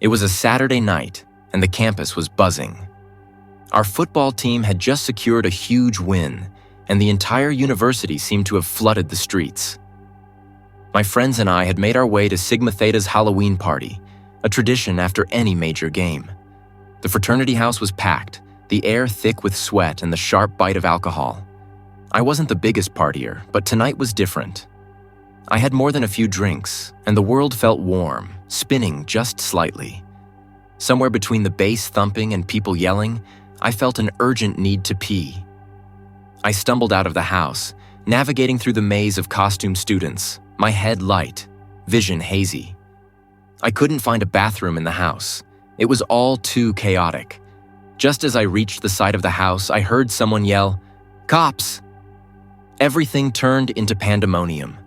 was a Saturday night, and the campus was buzzing. Our football team had just secured a huge win, and the entire university seemed to have flooded the streets. My friends and I had made our way to Sigma Theta's Halloween party, a tradition after any major game. The fraternity house was packed, the air thick with sweat and the sharp bite of alcohol. I wasn't the biggest partier, but tonight was different. I had more than a few drinks, and the world felt warm, spinning just slightly. Somewhere between the bass thumping and people yelling, I felt an urgent need to pee. I stumbled out of the house, navigating through the maze of costume students, my head light, vision hazy. I couldn't find a bathroom in the house. It was all too chaotic. Just as I reached the side of the house, I heard someone yell, "Cops!" Everything turned into pandemonium.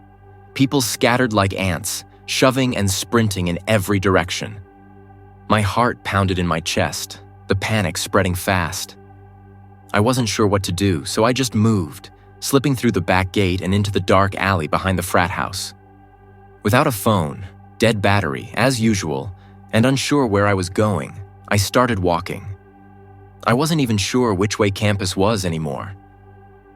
People scattered like ants, shoving and sprinting in every direction. My heart pounded in my chest, the panic spreading fast. I wasn't sure what to do, so I just moved, slipping through the back gate and into the dark alley behind the frat house. Without a phone, dead battery, as usual, and unsure where I was going, I started walking. I wasn't even sure which way campus was anymore.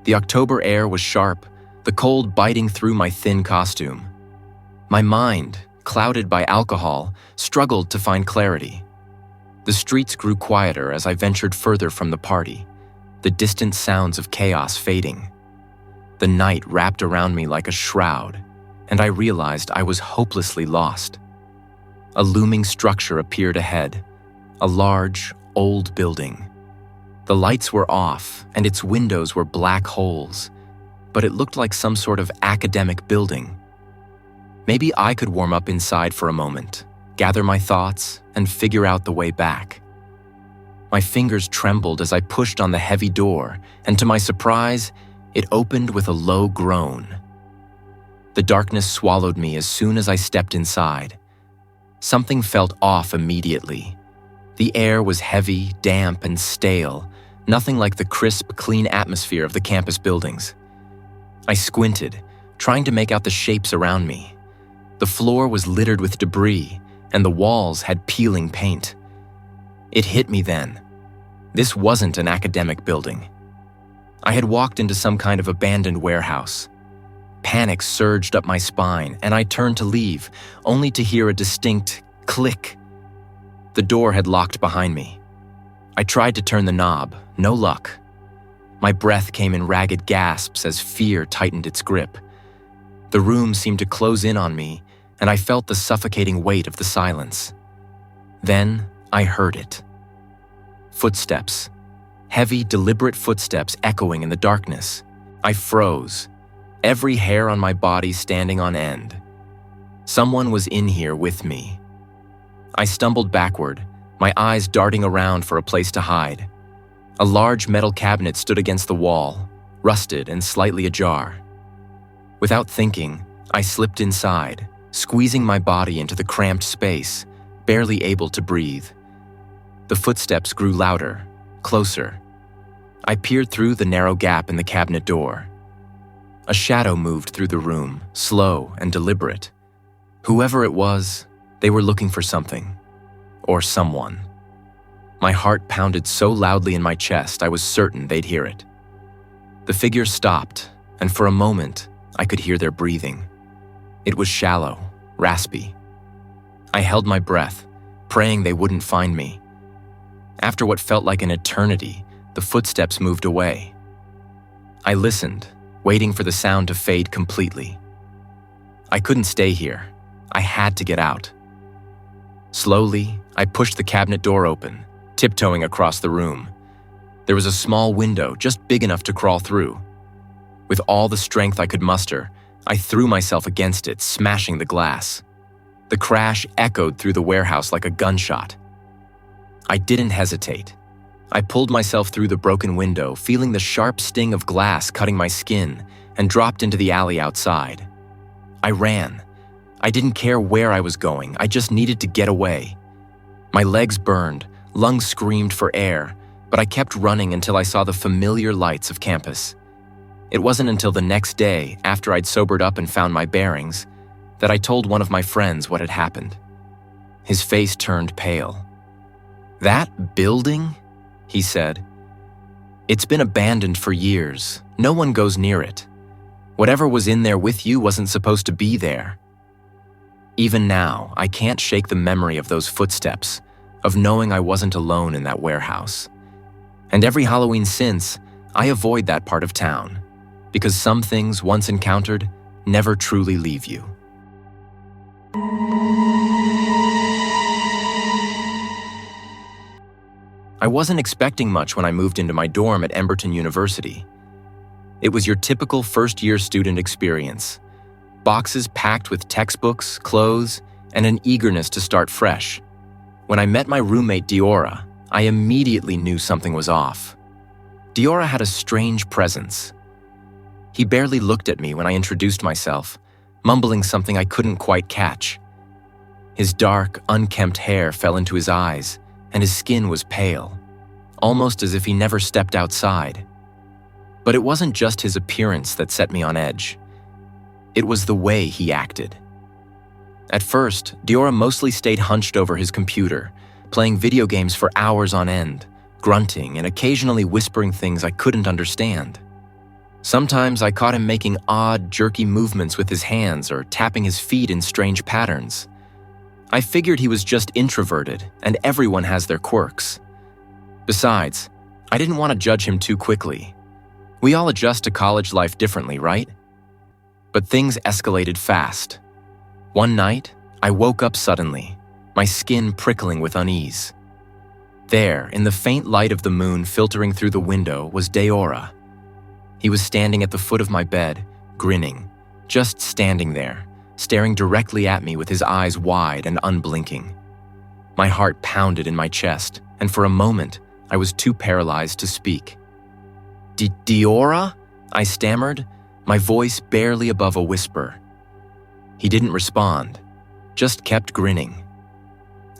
The October air was sharp, the cold biting through my thin costume. My mind, clouded by alcohol, struggled to find clarity. The streets grew quieter as I ventured further from the party, the distant sounds of chaos fading. The night wrapped around me like a shroud, and I realized I was hopelessly lost. A looming structure appeared ahead, a large, old building. The lights were off, and its windows were black holes, but it looked like some sort of academic building. Maybe I could warm up inside for a moment, gather my thoughts, and figure out the way back. My fingers trembled as I pushed on the heavy door, and to my surprise, it opened with a low groan. The darkness swallowed me as soon as I stepped inside. Something felt off immediately. The air was heavy, damp, and stale, nothing like the crisp, clean atmosphere of the campus buildings. I squinted, trying to make out the shapes around me. The floor was littered with debris, and the walls had peeling paint. It hit me then. This wasn't an academic building. I had walked into some kind of abandoned warehouse. Panic surged up my spine, and I turned to leave, only to hear a distinct click. The door had locked behind me. I tried to turn the knob, no luck. My breath came in ragged gasps as fear tightened its grip. The room seemed to close in on me, and I felt the suffocating weight of the silence. Then I heard it. Footsteps. Heavy, deliberate footsteps echoing in the darkness. I froze, every hair on my body standing on end. Someone was in here with me. I stumbled backward, my eyes darting around for a place to hide. A large metal cabinet stood against the wall, rusted and slightly ajar. Without thinking, I slipped inside, squeezing my body into the cramped space, barely able to breathe. The footsteps grew louder, closer. I peered through the narrow gap in the cabinet door. A shadow moved through the room, slow and deliberate. Whoever it was, they were looking for something, or someone. My heart pounded so loudly in my chest I was certain they'd hear it. The figure stopped, and for a moment, I could hear their breathing. It was shallow, raspy. I held my breath, praying they wouldn't find me. After what felt like an eternity, the footsteps moved away. I listened, waiting for the sound to fade completely. I couldn't stay here. I had to get out. Slowly, I pushed the cabinet door open, tiptoeing across the room. There was a small window just big enough to crawl through. With all the strength I could muster, I threw myself against it, smashing the glass. The crash echoed through the warehouse like a gunshot. I didn't hesitate. I pulled myself through the broken window, feeling the sharp sting of glass cutting my skin, and dropped into the alley outside. I ran. I didn't care where I was going, I just needed to get away. My legs burned, lungs screamed for air, but I kept running until I saw the familiar lights of campus. It wasn't until the next day, after I'd sobered up and found my bearings, that I told one of my friends what had happened. His face turned pale. "That building?" he said. "It's been abandoned for years. No one goes near it. Whatever was in there with you wasn't supposed to be there." Even now, I can't shake the memory of those footsteps, of knowing I wasn't alone in that warehouse. And every Halloween since, I avoid that part of town, because some things once encountered never truly leave you. I wasn't expecting much when I moved into my dorm at Emberton University. It was your typical first-year student experience. Boxes packed with textbooks, clothes, and an eagerness to start fresh. When I met my roommate Diora, I immediately knew something was off. Diora had a strange presence. He barely looked at me when I introduced myself, mumbling something I couldn't quite catch. His dark, unkempt hair fell into his eyes, and his skin was pale, almost as if he never stepped outside. But it wasn't just his appearance that set me on edge. It was the way he acted. At first, Diora mostly stayed hunched over his computer, playing video games for hours on end, grunting and occasionally whispering things I couldn't understand. Sometimes I caught him making odd, jerky movements with his hands or tapping his feet in strange patterns. I figured he was just introverted, and everyone has their quirks. Besides, I didn't want to judge him too quickly. We all adjust to college life differently, right? But things escalated fast. One night, I woke up suddenly, my skin prickling with unease. There, in the faint light of the moon filtering through the window, was Diora. He was standing at the foot of my bed, grinning, just standing there, staring directly at me with his eyes wide and unblinking. My heart pounded in my chest, and for a moment, I was too paralyzed to speak. "Diora?" I stammered, my voice barely above a whisper. He didn't respond, just kept grinning.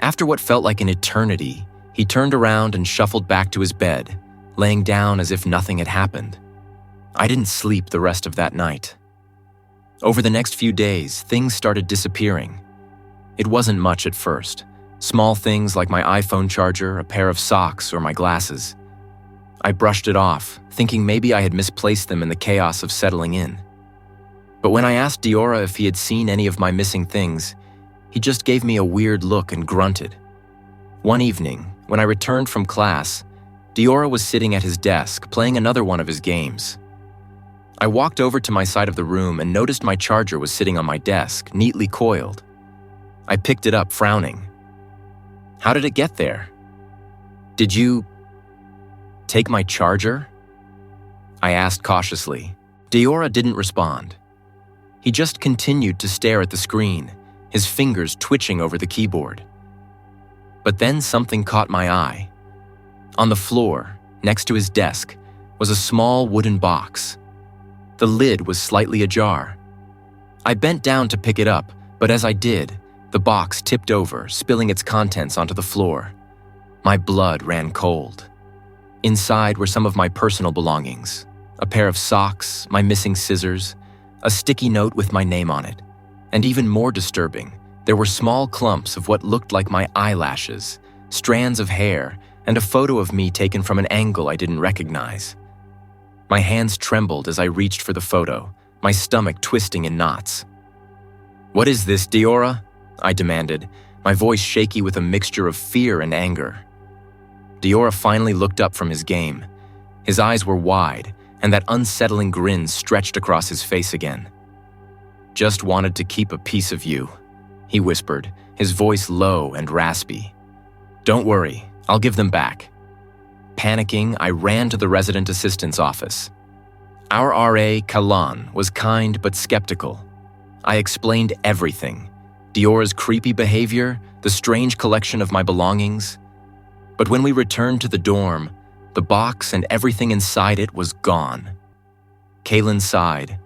After what felt like an eternity, he turned around and shuffled back to his bed, laying down as if nothing had happened. I didn't sleep the rest of that night. Over the next few days, things started disappearing. It wasn't much at first. Small things like my iPhone charger, a pair of socks, or my glasses. I brushed it off, thinking maybe I had misplaced them in the chaos of settling in. But when I asked Diora if he had seen any of my missing things, he just gave me a weird look and grunted. One evening, when I returned from class, Diora was sitting at his desk playing another one of his games. I walked over to my side of the room and noticed my charger was sitting on my desk, neatly coiled. I picked it up, frowning. "How did it get there?" "Did you take my charger?" I asked cautiously. Diora didn't respond. He just continued to stare at the screen, his fingers twitching over the keyboard. But then something caught my eye. On the floor, next to his desk, was a small wooden box. The lid was slightly ajar. I bent down to pick it up, but as I did, the box tipped over, spilling its contents onto the floor. My blood ran cold. Inside were some of my personal belongings, a pair of socks, my missing scissors, a sticky note with my name on it, and even more disturbing, there were small clumps of what looked like my eyelashes, strands of hair, and a photo of me taken from an angle I didn't recognize. My hands trembled as I reached for the photo, my stomach twisting in knots. "What is this, Diora?" I demanded, my voice shaky with a mixture of fear and anger. Diora finally looked up from his game. His eyes were wide, and that unsettling grin stretched across his face again. "Just wanted to keep a piece of you," he whispered, his voice low and raspy. "Don't worry, I'll give them back." Panicking, I ran to the resident assistant's office. Our RA, Kalan, was kind but skeptical. I explained everything: Diora's creepy behavior, the strange collection of my belongings. But when we returned to the dorm, the box and everything inside it was gone. Kalan sighed.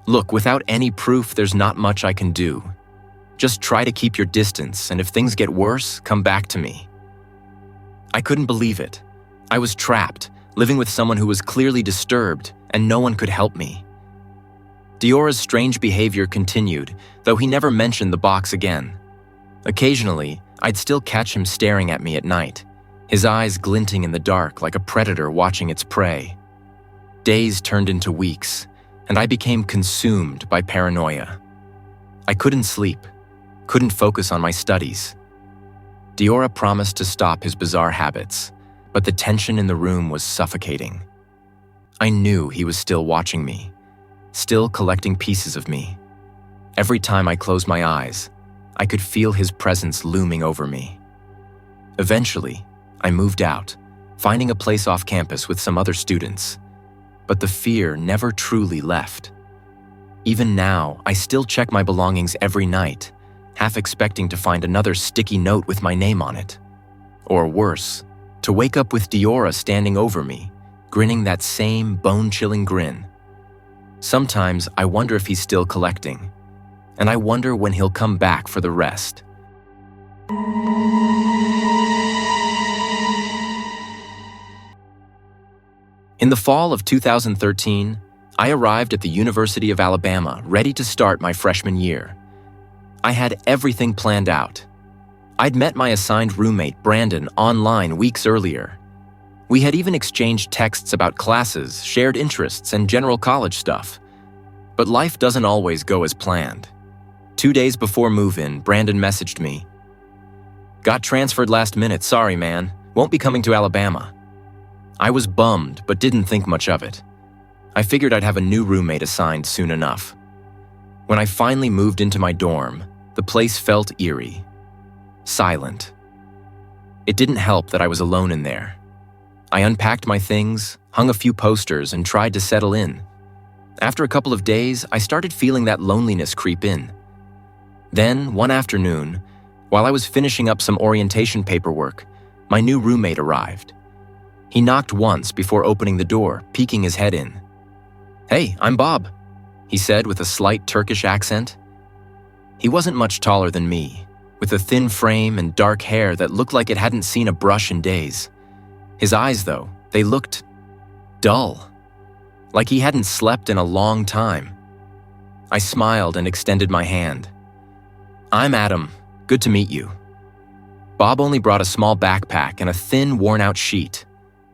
"Look, without any proof, there's not much I can do. Just try to keep your distance, and if things get worse, come back to me." I couldn't believe it. I was trapped, living with someone who was clearly disturbed, and no one could help me. Diora's strange behavior continued, though he never mentioned the box again. Occasionally, I'd still catch him staring at me at night, his eyes glinting in the dark like a predator watching its prey. Days turned into weeks, and I became consumed by paranoia. I couldn't sleep, couldn't focus on my studies. Diora promised to stop his bizarre habits, but the tension in the room was suffocating. I knew he was still watching me, still collecting pieces of me. Every time I closed my eyes, I could feel his presence looming over me. Eventually, I moved out, finding a place off campus with some other students. But the fear never truly left. Even now, I still check my belongings every night, half expecting to find another sticky note with my name on it. Or worse, to wake up with Diora standing over me, grinning that same bone-chilling grin. Sometimes I wonder if he's still collecting, and I wonder when he'll come back for the rest. In the fall of 2013, I arrived at the University of Alabama ready to start my freshman year. I had everything planned out. I'd met my assigned roommate, Brandon, online weeks earlier. We had even exchanged texts about classes, shared interests, and general college stuff. But life doesn't always go as planned. 2 days before move-in, Brandon messaged me. "Got transferred last minute, sorry man, won't be coming to Alabama." I was bummed, but didn't think much of it. I figured I'd have a new roommate assigned soon enough. When I finally moved into my dorm, the place felt eerie. Silent. It didn't help that I was alone in there. I unpacked my things, hung a few posters, and tried to settle in. After a couple of days, I started feeling that loneliness creep in. Then, one afternoon, while I was finishing up some orientation paperwork, my new roommate arrived. He knocked once before opening the door, peeking his head in. "Hey, I'm Bob," he said with a slight Turkish accent. He wasn't much taller than me, with a thin frame and dark hair that looked like it hadn't seen a brush in days. His eyes, though, they looked dull, like he hadn't slept in a long time. I smiled and extended my hand. "I'm Adam. Good to meet you." Bob only brought a small backpack and a thin, worn-out sheet.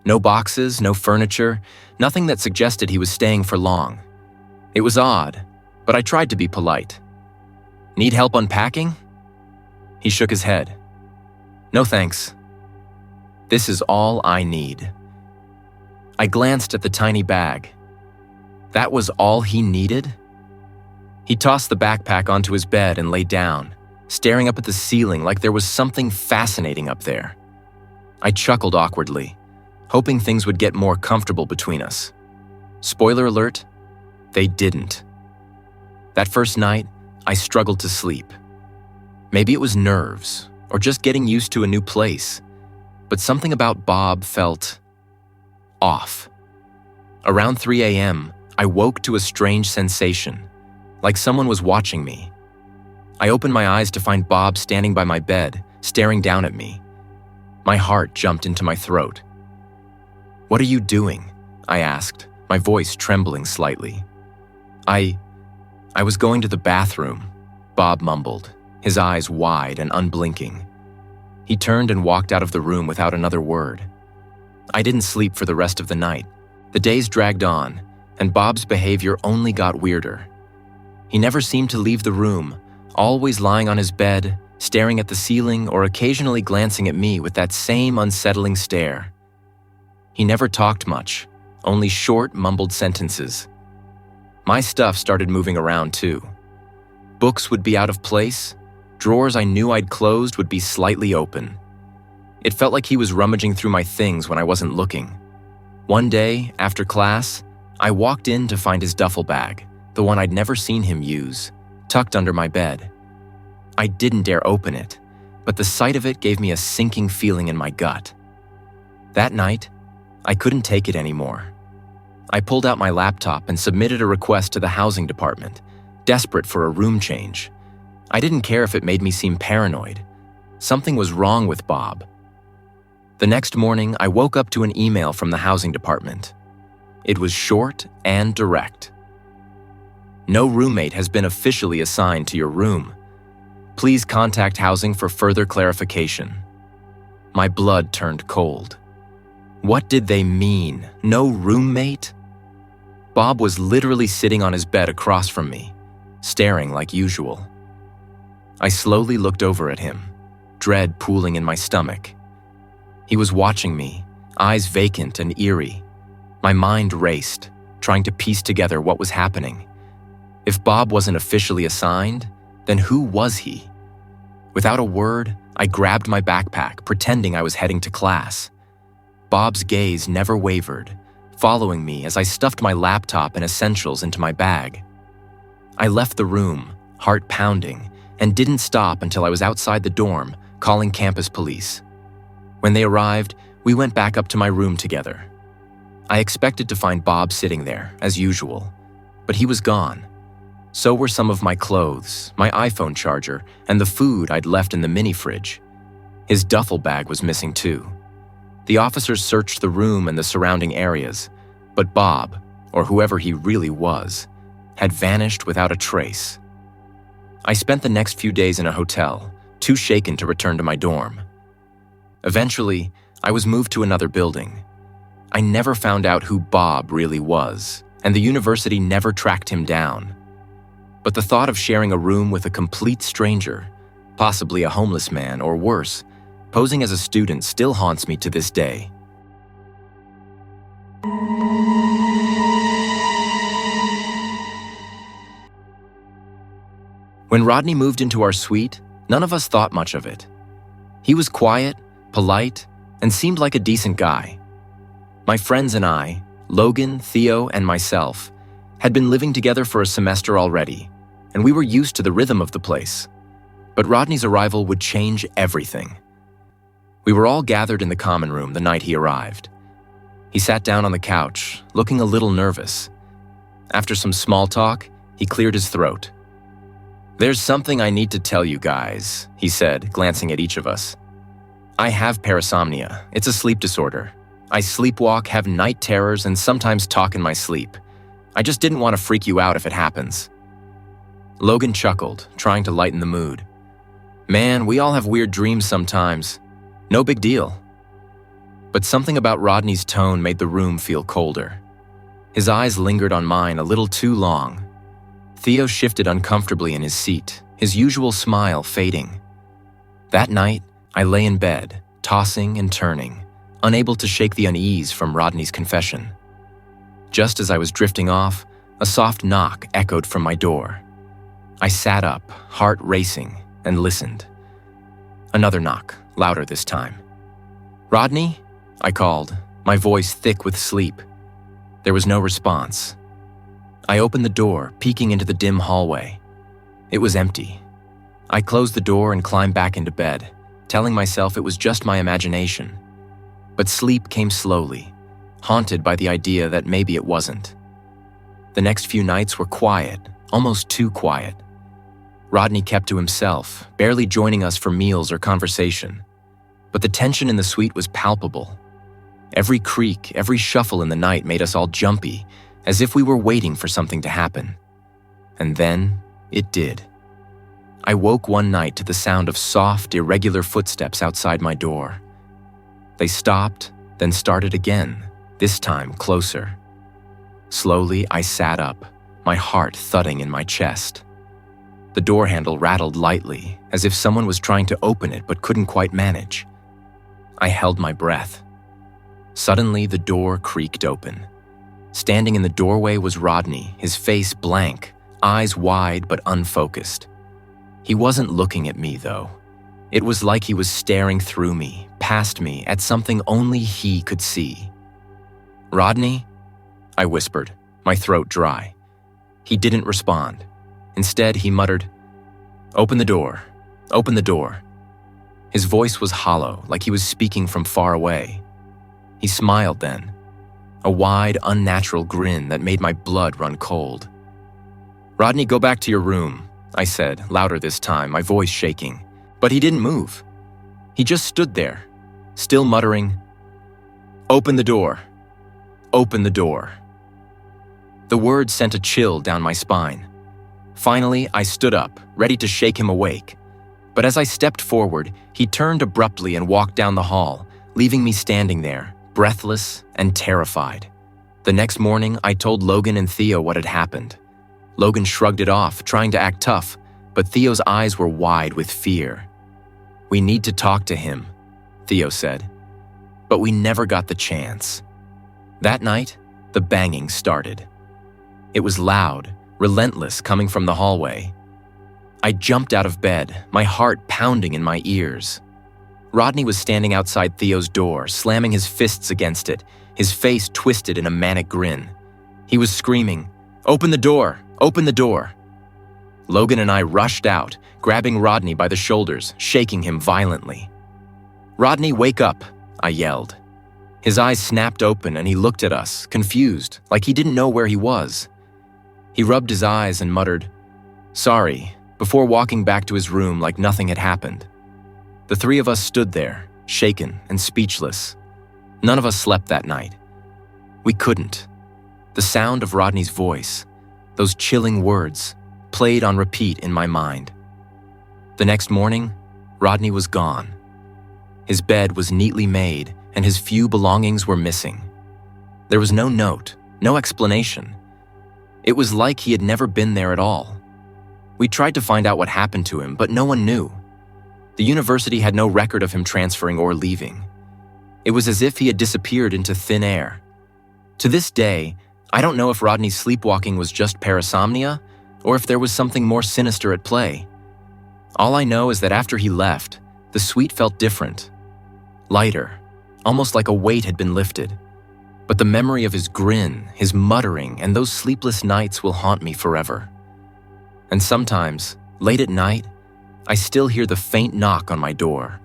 No boxes, no furniture, nothing that suggested he was staying for long. It was odd, but I tried to be polite. "Need help unpacking?" He shook his head. "No thanks. This is all I need." I glanced at the tiny bag. That was all he needed? He tossed the backpack onto his bed and lay down, staring up at the ceiling like there was something fascinating up there. I chuckled awkwardly, hoping things would get more comfortable between us. Spoiler alert, they didn't. That first night, I struggled to sleep. Maybe it was nerves, or just getting used to a new place, but something about Bob felt off. Around 3 a.m., I woke to a strange sensation, like someone was watching me. I opened my eyes to find Bob standing by my bed, staring down at me. My heart jumped into my throat. "What are you doing?" I asked, my voice trembling slightly. I was going to the bathroom," Bob mumbled, his eyes wide and unblinking. He turned and walked out of the room without another word. I didn't sleep for the rest of the night. The days dragged on, and Bob's behavior only got weirder. He never seemed to leave the room, always lying on his bed, staring at the ceiling or occasionally glancing at me with that same unsettling stare. He never talked much, only short, mumbled sentences. My stuff started moving around too. Books would be out of place, drawers I knew I'd closed would be slightly open. It felt like he was rummaging through my things when I wasn't looking. One day, after class, I walked in to find his duffel bag, the one I'd never seen him use, tucked under my bed. I didn't dare open it, but the sight of it gave me a sinking feeling in my gut. That night, I couldn't take it anymore. I pulled out my laptop and submitted a request to the housing department, desperate for a room change. I didn't care if it made me seem paranoid. Something was wrong with Bob. The next morning, I woke up to an email from the housing department. It was short and direct. "No roommate has been officially assigned to your room. Please contact housing for further clarification." My blood turned cold. What did they mean? No roommate? Bob was literally sitting on his bed across from me, staring like usual. I slowly looked over at him, dread pooling in my stomach. He was watching me, eyes vacant and eerie. My mind raced, trying to piece together what was happening. If Bob wasn't officially assigned, then who was he? Without a word, I grabbed my backpack, pretending I was heading to class. Bob's gaze never wavered, following me as I stuffed my laptop and essentials into my bag. I left the room, heart pounding, and didn't stop until I was outside the dorm, calling campus police. When they arrived, we went back up to my room together. I expected to find Bob sitting there, as usual, but he was gone. So were some of my clothes, my iPhone charger, and the food I'd left in the mini fridge. His duffel bag was missing too. The officers searched the room and the surrounding areas, but Bob, or whoever he really was, had vanished without a trace. I spent the next few days in a hotel, too shaken to return to my dorm. Eventually, I was moved to another building. I never found out who Bob really was, and the university never tracked him down. But the thought of sharing a room with a complete stranger, possibly a homeless man or worse, posing as a student still haunts me to this day. When Rodney moved into our suite, none of us thought much of it. He was quiet, polite, and seemed like a decent guy. My friends and I, Logan, Theo, and myself, had been living together for a semester already, and we were used to the rhythm of the place. But Rodney's arrival would change everything. We were all gathered in the common room the night he arrived. He sat down on the couch, looking a little nervous. After some small talk, he cleared his throat. "There's something I need to tell you guys," he said, glancing at each of us. "I have parasomnia. It's a sleep disorder. I sleepwalk, have night terrors, and sometimes talk in my sleep. I just didn't want to freak you out if it happens." Logan chuckled, trying to lighten the mood. "Man, we all have weird dreams sometimes. No big deal." But something about Rodney's tone made the room feel colder. His eyes lingered on mine a little too long. Theo shifted uncomfortably in his seat, his usual smile fading. That night, I lay in bed, tossing and turning, unable to shake the unease from Rodney's confession. Just as I was drifting off, a soft knock echoed from my door. I sat up, heart racing, and listened. Another knock, louder this time. "Rodney?" I called, my voice thick with sleep. There was no response. I opened the door, peeking into the dim hallway. It was empty. I closed the door and climbed back into bed, telling myself it was just my imagination. But sleep came slowly, haunted by the idea that maybe it wasn't. The next few nights were quiet, almost too quiet. Rodney kept to himself, barely joining us for meals or conversation. But the tension in the suite was palpable. Every creak, every shuffle in the night made us all jumpy, as if we were waiting for something to happen. And then, it did. I woke one night to the sound of soft, irregular footsteps outside my door. They stopped, then started again, this time closer. Slowly, I sat up, my heart thudding in my chest. The door handle rattled lightly, as if someone was trying to open it but couldn't quite manage. I held my breath. Suddenly, the door creaked open. Standing in the doorway was Rodney, his face blank, eyes wide but unfocused. He wasn't looking at me, though. It was like he was staring through me, past me, at something only he could see. "Rodney?" I whispered, my throat dry. He didn't respond. Instead, he muttered, "Open the door. Open the door." His voice was hollow, like he was speaking from far away. He smiled then, a wide, unnatural grin that made my blood run cold. "Rodney, go back to your room," I said, louder this time, my voice shaking. But he didn't move. He just stood there, still muttering, "Open the door. Open the door." The word sent a chill down my spine. Finally, I stood up, ready to shake him awake. But as I stepped forward, he turned abruptly and walked down the hall, leaving me standing there, breathless and terrified. The next morning, I told Logan and Theo what had happened. Logan shrugged it off, trying to act tough, but Theo's eyes were wide with fear. "We need to talk to him," Theo said. But we never got the chance. That night, the banging started. It was loud, relentless, coming from the hallway. I jumped out of bed, my heart pounding in my ears. Rodney was standing outside Theo's door, slamming his fists against it, his face twisted in a manic grin. He was screaming, "Open the door! Open the door!" Logan and I rushed out, grabbing Rodney by the shoulders, shaking him violently. "Rodney, wake up!" I yelled. His eyes snapped open and he looked at us, confused, like he didn't know where he was. He rubbed his eyes and muttered, "Sorry," before walking back to his room like nothing had happened. The three of us stood there, shaken and speechless. None of us slept that night. We couldn't. The sound of Rodney's voice, those chilling words, played on repeat in my mind. The next morning, Rodney was gone. His bed was neatly made and his few belongings were missing. There was no note, no explanation. It was like he had never been there at all. We tried to find out what happened to him, but no one knew. The university had no record of him transferring or leaving. It was as if he had disappeared into thin air. To this day, I don't know if Rodney's sleepwalking was just parasomnia or if there was something more sinister at play. All I know is that after he left, the suite felt different. Lighter, almost like a weight had been lifted. But the memory of his grin, his muttering, and those sleepless nights will haunt me forever. And sometimes, late at night, I still hear the faint knock on my door.